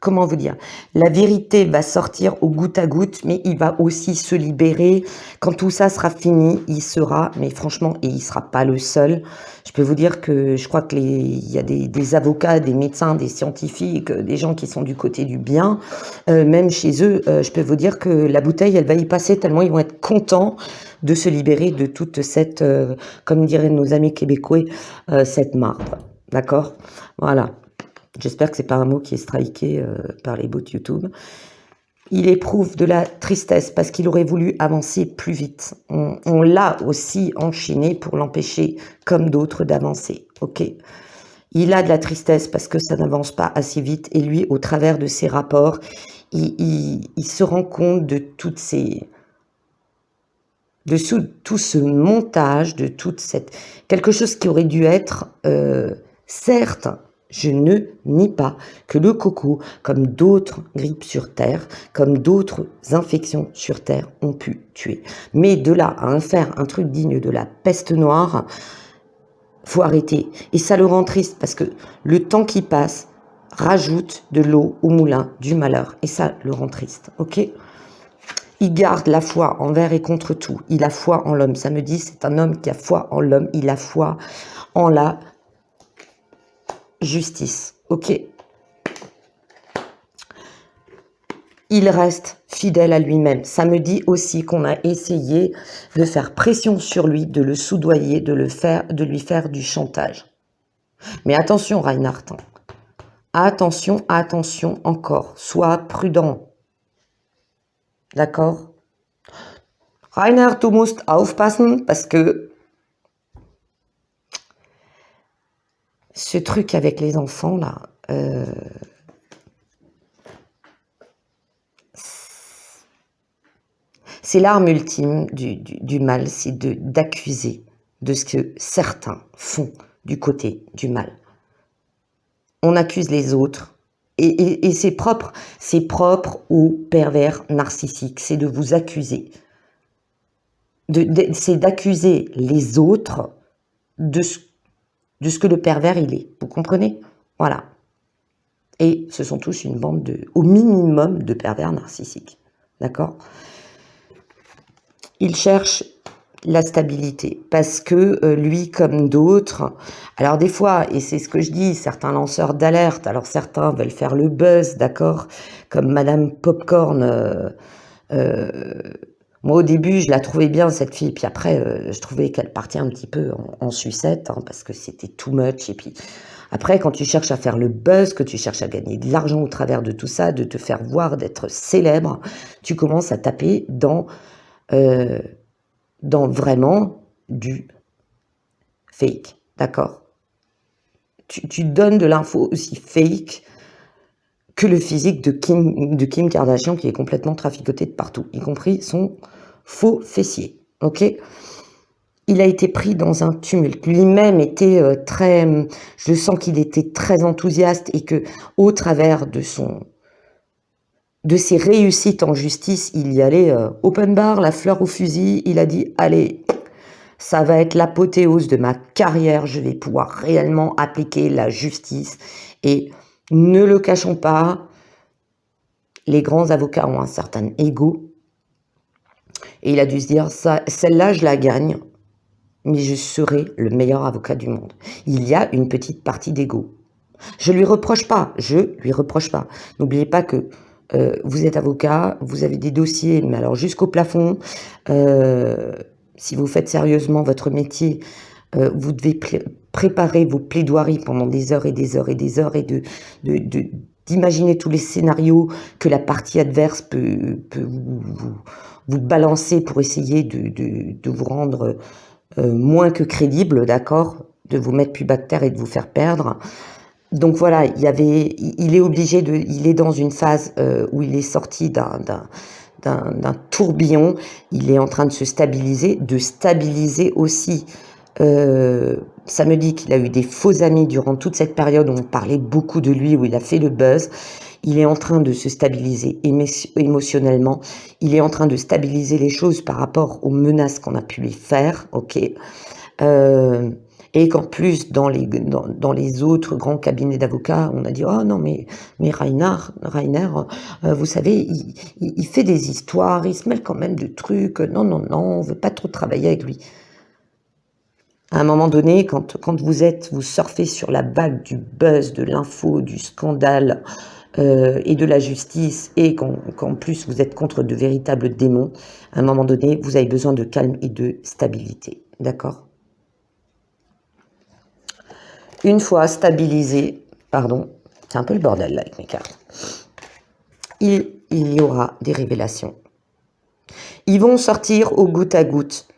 comment vous dire, la vérité va sortir au goutte à goutte, mais il va aussi se libérer. Quand tout ça sera fini, il sera, mais franchement, et il sera pas le seul. Je peux vous dire que je crois que il y a des avocats, des médecins, des scientifiques, des gens qui sont du côté du bien. Même chez eux, je peux vous dire que la bouteille, elle va y passer tellement ils vont être contents de se libérer de toute cette, comme diraient nos amis québécois, cette marde. D'accord? Voilà. J'espère que c'est pas un mot qui est striké par les bots de YouTube. Il éprouve de la tristesse parce qu'il aurait voulu avancer plus vite. On l'a aussi enchaîné pour l'empêcher, comme d'autres, d'avancer. Ok. Il a de la tristesse parce que ça n'avance pas assez vite et lui, au travers de ses rapports, il se rend compte de toutes ces... tout ce montage, de toute cette... quelque chose qui aurait dû être... certes, je ne nie pas que le coco, comme d'autres grippes sur Terre, comme d'autres infections sur Terre, ont pu tuer. Mais de là à en faire un truc digne de la peste noire, faut arrêter. Et ça le rend triste parce que le temps qui passe rajoute de l'eau au moulin du malheur. Et ça le rend triste, ok ? Il garde la foi envers et contre tout. Il a foi en l'homme. Ça me dit, c'est un homme qui a foi en l'homme. Il a foi en la justice, ok. Il reste fidèle à lui-même. Ça me dit aussi qu'on a essayé de faire pression sur lui, de le soudoyer, de lui faire du chantage. Mais attention, Reinhard. Attention, attention encore. Sois prudent. D'accord? Reinhard, du musst aufpassen, parce que ce truc avec les enfants, là, c'est l'arme ultime du mal, c'est d'accuser de ce que certains font du côté du mal. On accuse les autres, et c'est propre aux pervers narcissiques, c'est de vous accuser. C'est d'accuser les autres de ce que le pervers il est. Vous comprenez? Voilà. Et ce sont tous une bande au minimum de pervers narcissiques. D'accord? Il cherche la stabilité parce que lui comme d'autres, alors des fois, et c'est ce que je dis, certains lanceurs d'alerte, alors certains veulent faire le buzz, d'accord, comme Madame Popcorn, moi au début je la trouvais bien cette fille, puis après je trouvais qu'elle partait un petit peu en sucette, hein, parce que c'était too much, et puis après quand tu cherches à faire le buzz, que tu cherches à gagner de l'argent au travers de tout ça, de te faire voir, d'être célèbre, tu commences à taper dans vraiment du fake, d'accord? Tu donnes de l'info aussi fake que le physique de Kim Kardashian qui est complètement traficoté de partout, y compris son faux fessier, ok? Il a été pris dans un tumulte. Lui-même était je sens qu'il était très enthousiaste et que au travers de ses réussites en justice, il y allait open bar, la fleur au fusil, il a dit « Allez, ça va être l'apothéose de ma carrière, je vais pouvoir réellement appliquer la justice. » Et ne le cachons pas, les grands avocats ont un certain ego. Et il a dû se dire, ça, celle-là, je la gagne, mais je serai le meilleur avocat du monde. Il y a une petite partie d'ego. Je lui reproche pas, N'oubliez pas que vous êtes avocat, vous avez des dossiers, mais alors jusqu'au plafond. Si vous faites sérieusement votre métier, vous devez préparer vos plaidoiries pendant des heures et des heures et des heures et d'imaginer tous les scénarios que la partie adverse peut vous balancer pour essayer de vous rendre moins que crédible, d'accord, de vous mettre plus bas de terre et de vous faire perdre. Donc voilà, il est obligé il est dans une phase où il est sorti d'un tourbillon, il est en train de se stabiliser, aussi. Ça me dit qu'il a eu des faux amis durant toute cette période où on parlait beaucoup de lui, où il a fait le buzz. Il est en train de se stabiliser émotionnellement. Il est en train de stabiliser les choses par rapport aux menaces qu'on a pu lui faire, ok. Et qu'en plus, dans les autres grands cabinets d'avocats, on a dit « Oh non, mais Rainer, vous savez, il fait des histoires, il se mêle quand même de trucs. Non, non, non, on veut pas trop travailler avec lui. » À un moment donné, quand vous surfez sur la vague du buzz, de l'info, du scandale et de la justice, et qu'en plus vous êtes contre de véritables démons, à un moment donné, vous avez besoin de calme et de stabilité. D'accord ? Une fois stabilisé, pardon, c'est un peu le bordel là avec mes cartes, il y aura des révélations. Ils vont sortir au goutte à goutte.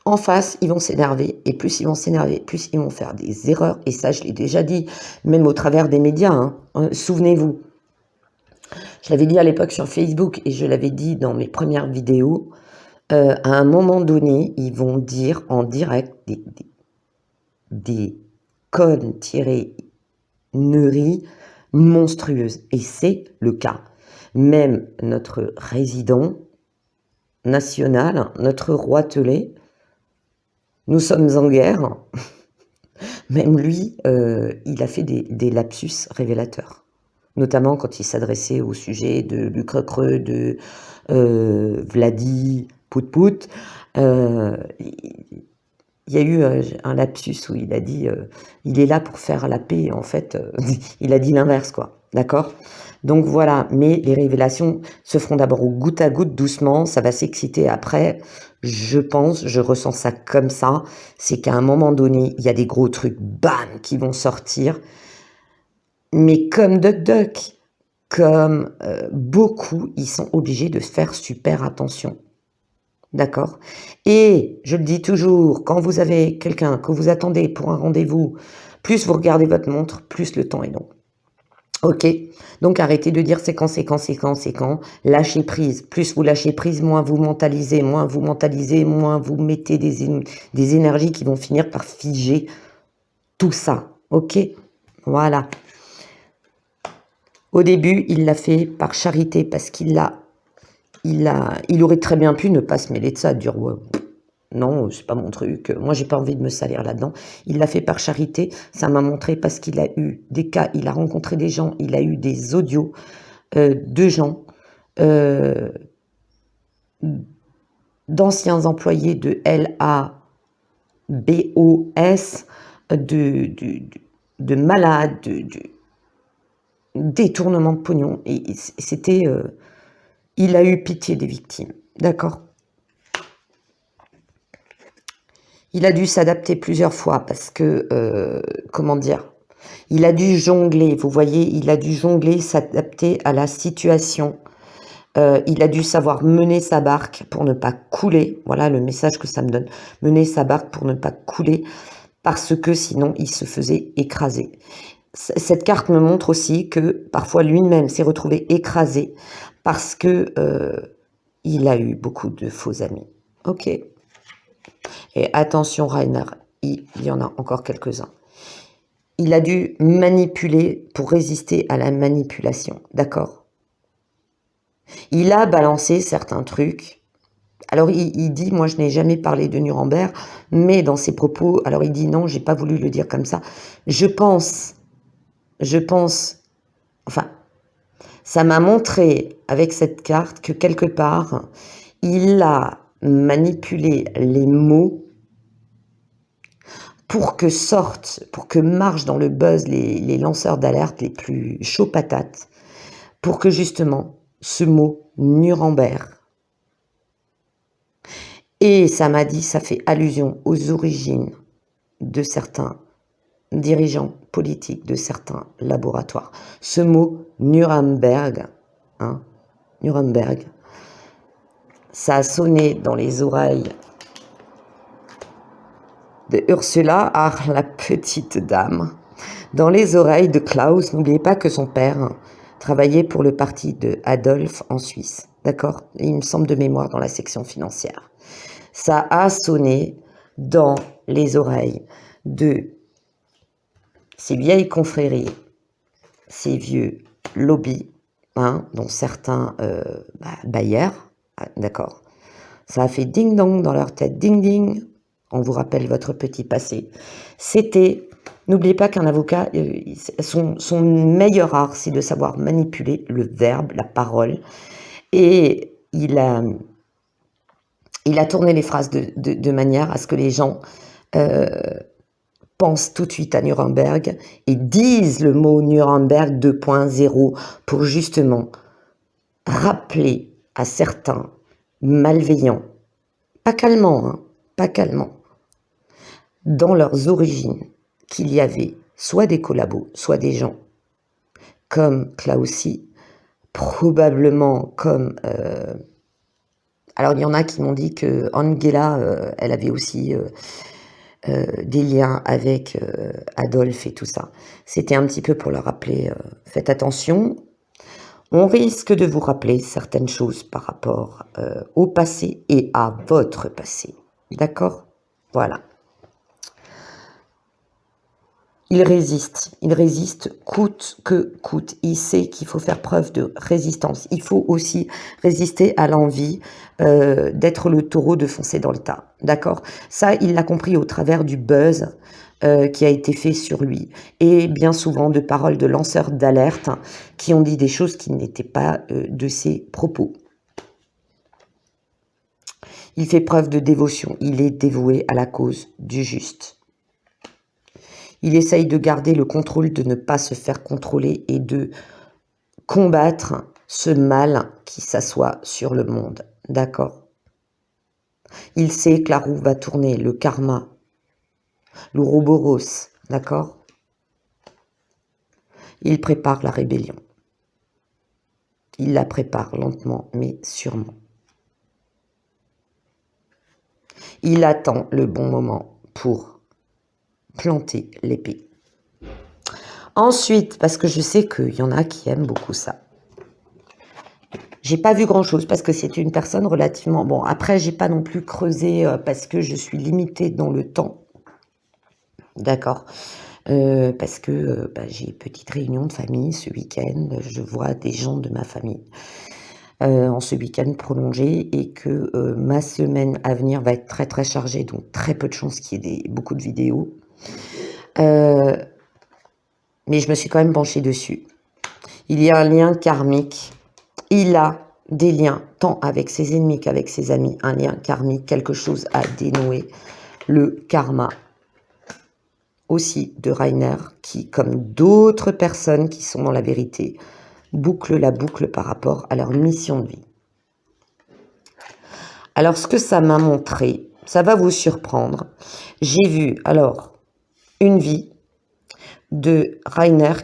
En face, ils vont s'énerver, et plus ils vont s'énerver, plus ils vont faire des erreurs, et ça je l'ai déjà dit, même au travers des médias, hein. Souvenez-vous, je l'avais dit à l'époque sur Facebook, et je l'avais dit dans mes premières vidéos, à un moment donné, ils vont dire en direct des conneries monstrueuses, et c'est le cas. Même notre résident national, notre roitelet, nous sommes en guerre. Même lui, il a fait des lapsus révélateurs, notamment quand il s'adressait au sujet de Lucre-Creux, de Vladi Pout-Pout. Il y a eu un lapsus où il a dit il est là pour faire la paix, en fait. Il a dit l'inverse, quoi. D'accord ? Donc voilà, mais les révélations se feront d'abord au goutte à goutte, doucement, ça va s'exciter après. Je ressens ça comme ça, c'est qu'à un moment donné, il y a des gros trucs, bam, qui vont sortir. Mais comme Duck Duck, comme beaucoup, ils sont obligés de faire super attention. D'accord ? Et je le dis toujours, quand vous avez quelqu'un que vous attendez pour un rendez-vous, plus vous regardez votre montre, plus le temps est long. Ok, donc arrêtez de dire c'est quand, lâchez prise. Plus vous lâchez prise, moins vous mentalisez, moins vous mettez des énergies qui vont finir par figer tout ça. Ok, voilà. Au début, il l'a fait par charité parce qu'il aurait très bien pu ne pas se mêler de ça, dire ouais, non, c'est pas mon truc, moi j'ai pas envie de me salir là-dedans. Il l'a fait par charité, ça m'a montré parce qu'il a eu des cas, il a rencontré des gens, il a eu des audios de gens, d'anciens employés de LABOS, de malades, détournement de pognon. Et c'était... il a eu pitié des victimes, d'accord ? Il a dû s'adapter plusieurs fois parce que, comment dire, il a dû jongler, vous voyez, il a dû jongler, s'adapter à la situation. Il a dû savoir mener sa barque pour ne pas couler. Voilà le message que ça me donne. Mener sa barque pour ne pas couler parce que sinon il se faisait écraser. Cette carte me montre aussi que parfois lui-même s'est retrouvé écrasé parce que il a eu beaucoup de faux amis. Ok. Et attention Rainer, il y en a encore quelques-uns. Il a dû manipuler pour résister à la manipulation, d'accord ? Il a balancé certains trucs. Alors il dit, moi je n'ai jamais parlé de Nuremberg, mais dans ses propos, alors il dit non, j'ai pas voulu le dire comme ça. Je pense, enfin, ça m'a montré avec cette carte que quelque part, il a manipuler les mots pour que marchent dans le buzz les lanceurs d'alerte les plus chauds patates, pour que justement ce mot Nuremberg, et ça m'a dit, ça fait allusion aux origines de certains dirigeants politiques, de certains laboratoires. Ce mot Nuremberg, Nuremberg, ça a sonné dans les oreilles de Ursula, la petite dame, dans les oreilles de Klaus. N'oubliez pas que son père travaillait pour le parti de Adolphe en Suisse, d'accord? Il me semble de mémoire dans la section financière. Ça a sonné dans les oreilles de ces vieilles confréries, ces vieux lobbies, dont certains bailleurs, d'accord? Ça a fait ding-dong dans leur tête, ding-ding. On vous rappelle votre petit passé. C'était, n'oubliez pas qu'un avocat, son meilleur art, c'est de savoir manipuler le verbe, la parole. Et il a tourné les phrases de manière à ce que les gens pensent tout de suite à Nuremberg et disent le mot Nuremberg 2.0 pour justement rappeler à certains malveillants, pas calmants, dans leurs origines, qu'il y avait soit des collabos, soit des gens comme Klausy, probablement comme... alors il y en a qui m'ont dit que Angela, elle avait aussi des liens avec Adolphe et tout ça. C'était un petit peu pour leur rappeler, faites attention, on risque de vous rappeler certaines choses par rapport au passé et à votre passé. D'accord? Voilà. Il résiste coûte que coûte. Il sait qu'il faut faire preuve de résistance. Il faut aussi résister à l'envie d'être le taureau de foncer dans le tas. D'accord? Ça, il l'a compris au travers du buzz qui a été fait sur lui. Et bien souvent de paroles de lanceurs d'alerte qui ont dit des choses qui n'étaient pas de ses propos. Il fait preuve de dévotion. Il est dévoué à la cause du juste. Il essaye de garder le contrôle, de ne pas se faire contrôler et de combattre ce mal qui s'assoit sur le monde. D'accord? Il sait que la roue va tourner, le karma, l'ouroboros. D'accord? Il prépare la rébellion. Il la prépare lentement, mais sûrement. Il attend le bon moment pour planter l'épée. Ensuite, parce que je sais qu'il y en a qui aiment beaucoup ça. J'ai pas vu grand chose parce que c'est une personne relativement... Bon, après, j'ai pas non plus creusé parce que je suis limitée dans le temps. D'accord. Parce que j'ai une petite réunion de famille ce week-end. Je vois des gens de ma famille en ce week-end prolongé et que ma semaine à venir va être très très chargée, donc très peu de chances qu'il y ait beaucoup de vidéos. Mais je me suis quand même penchée dessus. Il y a un lien karmique. Il a des liens tant avec ses ennemis qu'avec ses amis. Un lien karmique, quelque chose à dénouer. Le karma aussi de Rainer qui, comme d'autres personnes qui sont dans la vérité, bouclent la boucle par rapport à leur mission de vie. Alors ce que ça m'a montré, ça va vous surprendre. J'ai vu alors une vie de Rainer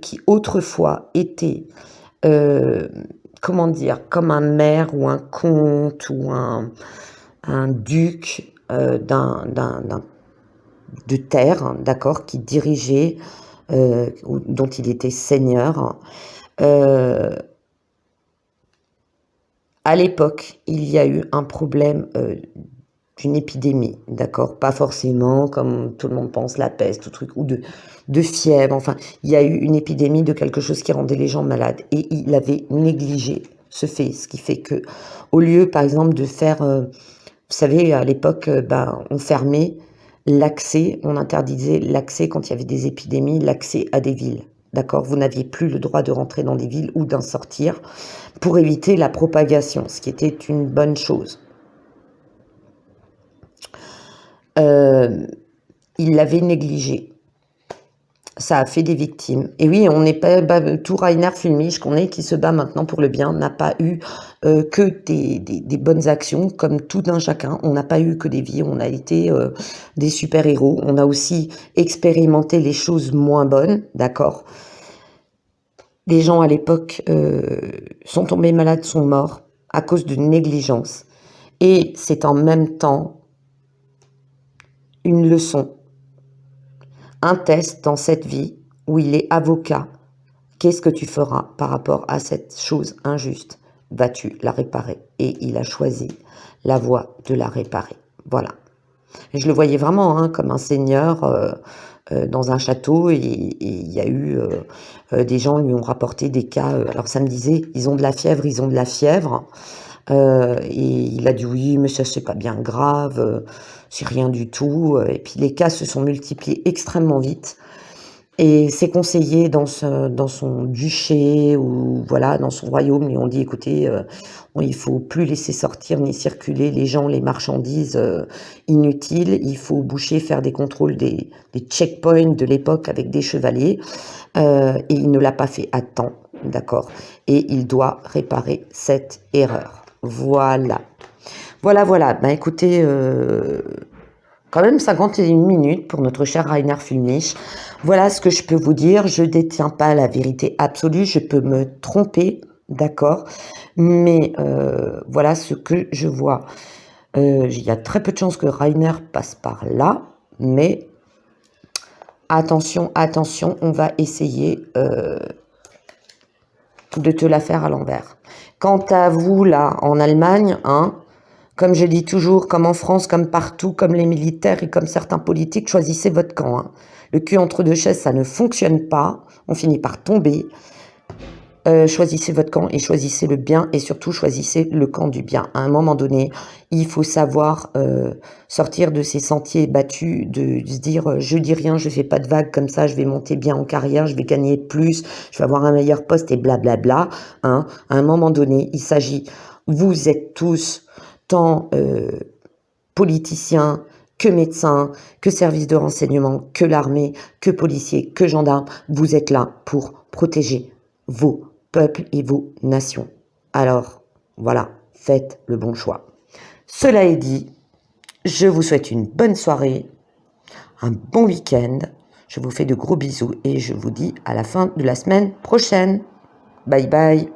qui autrefois était, comment dire, comme un maire ou un comte ou un duc de terre, d'accord, qui dirigeait, dont il était seigneur. À l'époque, il y a eu un problème d'une épidémie, d'accord, pas forcément comme tout le monde pense la peste ou truc, ou de fièvre, enfin, il y a eu une épidémie de quelque chose qui rendait les gens malades et il avait négligé ce fait, ce qui fait que au lieu, par exemple, de faire, vous savez, à l'époque, on fermait l'accès, on interdisait l'accès quand il y avait des épidémies, l'accès à des villes. D'accord, vous n'aviez plus le droit de rentrer dans des villes ou d'en sortir pour éviter la propagation, ce qui était une bonne chose. il l'avait négligé. Ça a fait des victimes. Et oui, on n'est pas tout Rainer Fulmich qu'on est, qui se bat maintenant pour le bien, n'a pas eu que des bonnes actions, comme tout un chacun. On n'a pas eu que des vies, on a été des super-héros. On a aussi expérimenté les choses moins bonnes, d'accord. Des gens à l'époque sont tombés malades, sont morts à cause de négligence. Et c'est en même temps une leçon, un test dans cette vie où il est avocat. Qu'est-ce que tu feras par rapport à cette chose injuste? Vas-tu la réparer? Et il a choisi la voie de la réparer. Voilà. Et je le voyais vraiment hein, comme un seigneur dans un château, et il y a eu des gens lui ont rapporté des cas. Alors ça me disait, ils ont de la fièvre, ils ont de la fièvre. Et il a dit oui, mais ça c'est pas bien grave, c'est rien du tout. Et puis les cas se sont multipliés extrêmement vite. Et ses conseillers dans son duché ou voilà dans son royaume lui ont dit écoutez, il faut plus laisser sortir ni circuler les gens, les marchandises inutiles. Il faut boucher, faire des contrôles, des checkpoints de l'époque avec des chevaliers. Et il ne l'a pas fait à temps, d'accord. Et il doit réparer cette erreur. Voilà. Voilà. Ben écoutez, quand même 51 minutes pour notre cher Rainer Fulmich. Voilà ce que je peux vous dire. Je ne détiens pas la vérité absolue. Je peux me tromper, d'accord. Mais voilà ce que je vois. Il y a très peu de chances que Rainer passe par là. Mais attention, on va essayer de te la faire à l'envers. Quant à vous, là, en Allemagne, hein, comme je dis toujours, comme en France, comme partout, comme les militaires et comme certains politiques, choisissez votre camp. Hein. Le cul entre deux chaises, ça ne fonctionne pas. On finit par tomber. Choisissez votre camp et choisissez le bien, et surtout choisissez le camp du bien. À un moment donné, il faut savoir sortir de ces sentiers battus, de se dire je dis rien, je fais pas de vagues, comme ça je vais monter bien en carrière, je vais gagner plus, je vais avoir un meilleur poste et blablabla. Hein. À un moment donné, il s'agit, vous êtes tous tant politiciens que médecins, que services de renseignement, que l'armée, que policiers, que gendarmes, vous êtes là pour protéger vos peuples et vos nations. Alors, voilà, faites le bon choix. Cela est dit, je vous souhaite une bonne soirée, un bon week-end, je vous fais de gros bisous et je vous dis à la fin de la semaine prochaine. Bye bye.